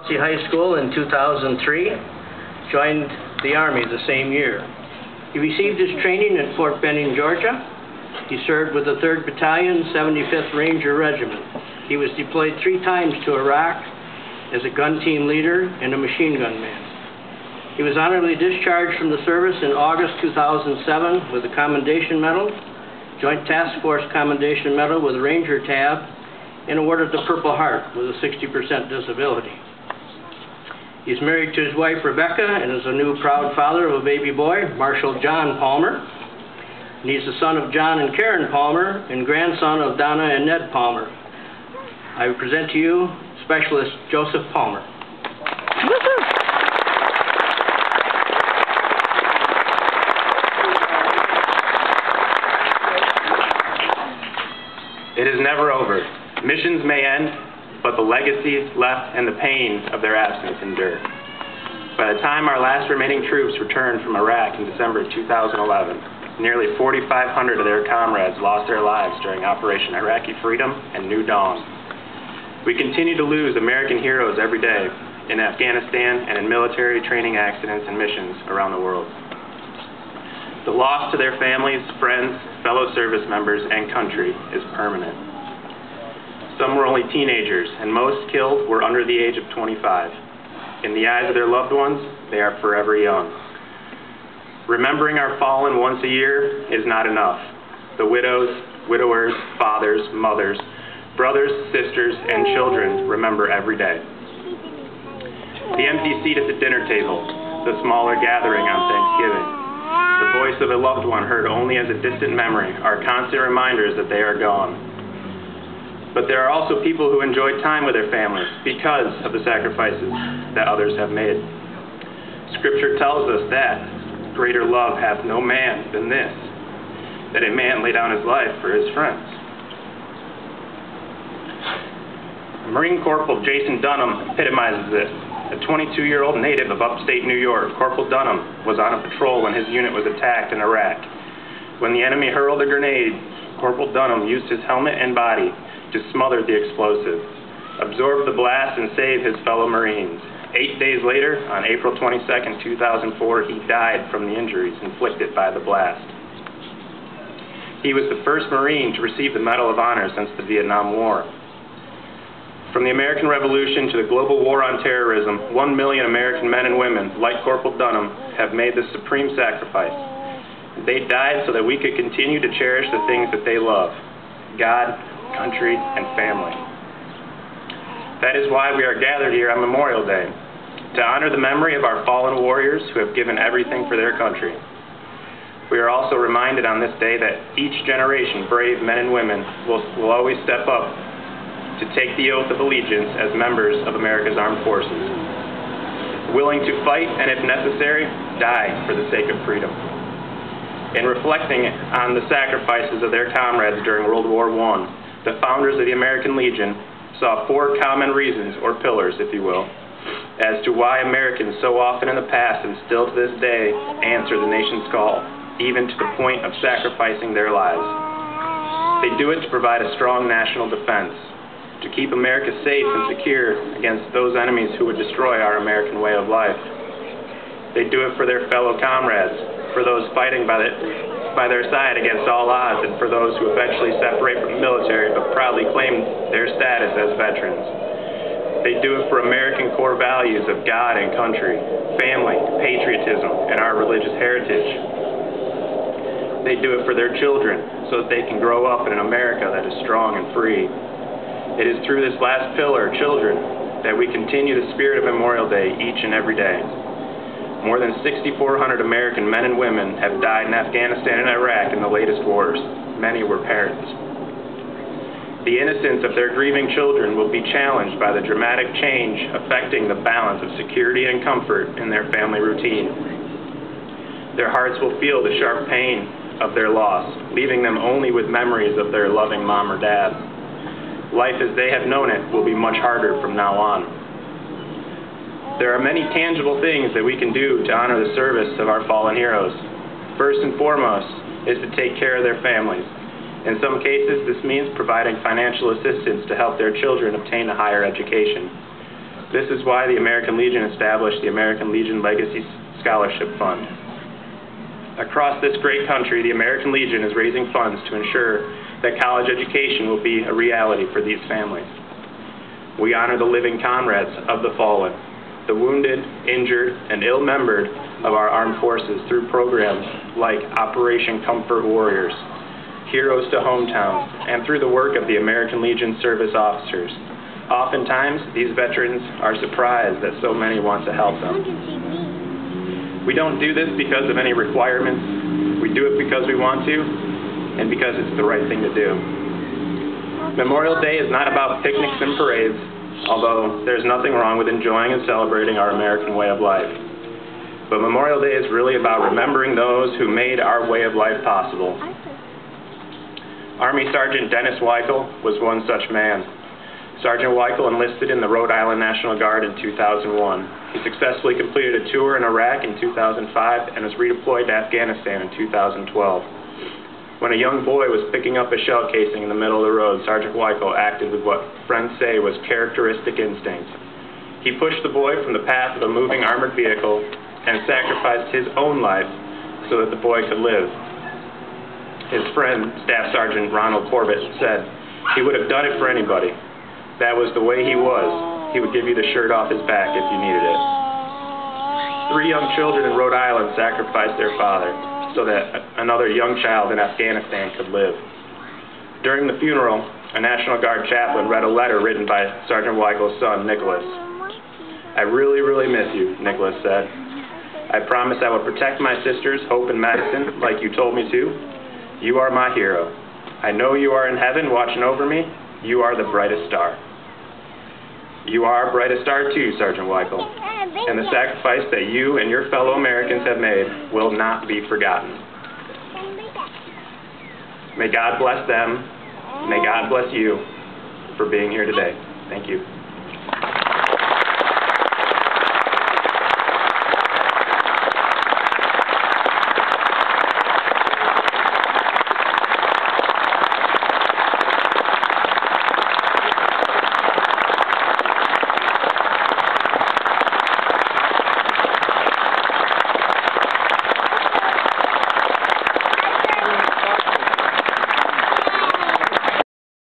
High School in 2003, joined the Army the same year. He received his training at Fort Benning, Georgia. He served with the 3rd Battalion, 75th Ranger Regiment. He was deployed 3 times to Iraq as a gun team leader and a machine gun man. He was honorably discharged from the service in August 2007 with a Commendation Medal, Joint Task Force Commendation Medal with a Ranger Tab, and awarded the Purple Heart with a 60% disability. He's married to his wife Rebecca and is a new proud father of a baby boy, Marshal John Palmer. And he's the son of John and Karen Palmer and grandson of Donna and Ned Palmer. I present to you Specialist Joseph Palmer. It is never over. Missions may end, but the legacies left and the pain of their absence endure. By the time our last remaining troops returned from Iraq in December 2011, nearly 4,500 of their comrades lost their lives during Operation Iraqi Freedom and New Dawn. We continue to lose American heroes every day in Afghanistan and in military training accidents and missions around the world. The loss to their families, friends, fellow service members, and country is permanent. Some were only teenagers, and most killed were under the age of 25. In the eyes of their loved ones, they are forever young. Remembering our fallen once a year is not enough. The widows, widowers, fathers, mothers, brothers, sisters, and children remember every day. The empty seat at the dinner table, the smaller gathering on Thanksgiving, the voice of a loved one heard only as a distant memory are constant reminders that they are gone. But there are also people who enjoy time with their families because of the sacrifices that others have made. Scripture tells us that greater love hath no man than this, that a man lay down his life for his friends. Marine Corporal Jason Dunham epitomizes this. A 22-year-old native of upstate New York, Corporal Dunham was on a patrol when his unit was attacked in Iraq. When the enemy hurled a grenade, Corporal Dunham used his helmet and body to smother the explosive, absorb the blast, and save his fellow Marines. 8 days later, on April 22, 2004, he died from the injuries inflicted by the blast. He was the first Marine to receive the Medal of Honor since the Vietnam War. From the American Revolution to the global war on terrorism, 1 million American men and women, like Corporal Dunham, have made the supreme sacrifice. They died so that we could continue to cherish the things that they love: God, country, and family. That is why we are gathered here on Memorial Day, to honor the memory of our fallen warriors who have given everything for their country. We are also reminded on this day that each generation, brave men and women, will always step up to take the oath of allegiance as members of America's armed forces, willing to fight and, if necessary, die for the sake of freedom. In reflecting on the sacrifices of their comrades during World War I, the founders of the American Legion saw 4 common reasons, or pillars, if you will, as to why Americans so often in the past and still to this day answer the nation's call, even to the point of sacrificing their lives. They do it to provide a strong national defense, to keep America safe and secure against those enemies who would destroy our American way of life. They do it for their fellow comrades, for those fighting by their side against all odds, and for those who eventually separate from the military but proudly claim their status as veterans. They do it for American core values of God and country, family, patriotism, and our religious heritage. They do it for their children so that they can grow up in an America that is strong and free. It is through this last pillar, children, that we continue the spirit of Memorial Day each and every day. More than 6,400 American men and women have died in Afghanistan and Iraq in the latest wars. Many were parents. The innocence of their grieving children will be challenged by the dramatic change affecting the balance of security and comfort in their family routine. Their hearts will feel the sharp pain of their loss, leaving them only with memories of their loving mom or dad. Life as they have known it will be much harder from now on. There are many tangible things that we can do to honor the service of our fallen heroes. First and foremost is to take care of their families. In some cases, this means providing financial assistance to help their children obtain a higher education. This is why the American Legion established the American Legion Legacy Scholarship Fund. Across this great country, the American Legion is raising funds to ensure that college education will be a reality for these families. We honor the living comrades of the fallen, the wounded, injured, and ill-membered of our armed forces through programs like Operation Comfort Warriors, Heroes to Hometowns, and through the work of the American Legion service officers. Oftentimes, these veterans are surprised that so many want to help them. We don't do this because of any requirements. We do it because we want to, and because it's the right thing to do. Memorial Day is not about picnics and parades, although there's nothing wrong with enjoying and celebrating our American way of life. But Memorial Day is really about remembering those who made our way of life possible. Army Sergeant Dennis Weichel was one such man. Sergeant Weichel enlisted in the Rhode Island National Guard in 2001. He successfully completed a tour in Iraq in 2005 and was redeployed to Afghanistan in 2012. When a young boy was picking up a shell casing in the middle of the road, Sergeant Weichel acted with what friends say was characteristic instinct. He pushed the boy from the path of a moving armored vehicle and sacrificed his own life so that the boy could live. His friend, Staff Sergeant Ronald Corbett, said he would have done it for anybody. That was the way he was. He would give you the shirt off his back if you needed it. 3 young children in Rhode Island sacrificed their father so that another young child in Afghanistan could live. During the funeral, a National Guard chaplain read a letter written by Sergeant Weichel's son, Nicholas. "I really, really miss you," Nicholas said. "I promise I will protect my sisters, Hope and Madison, like you told me to. You are my hero. I know you are in heaven watching over me. You are the brightest star." You are our brightest star too, Sergeant Weichel, and the sacrifice that you and your fellow Americans have made will not be forgotten. May God bless them. May God bless you for being here today. Thank you.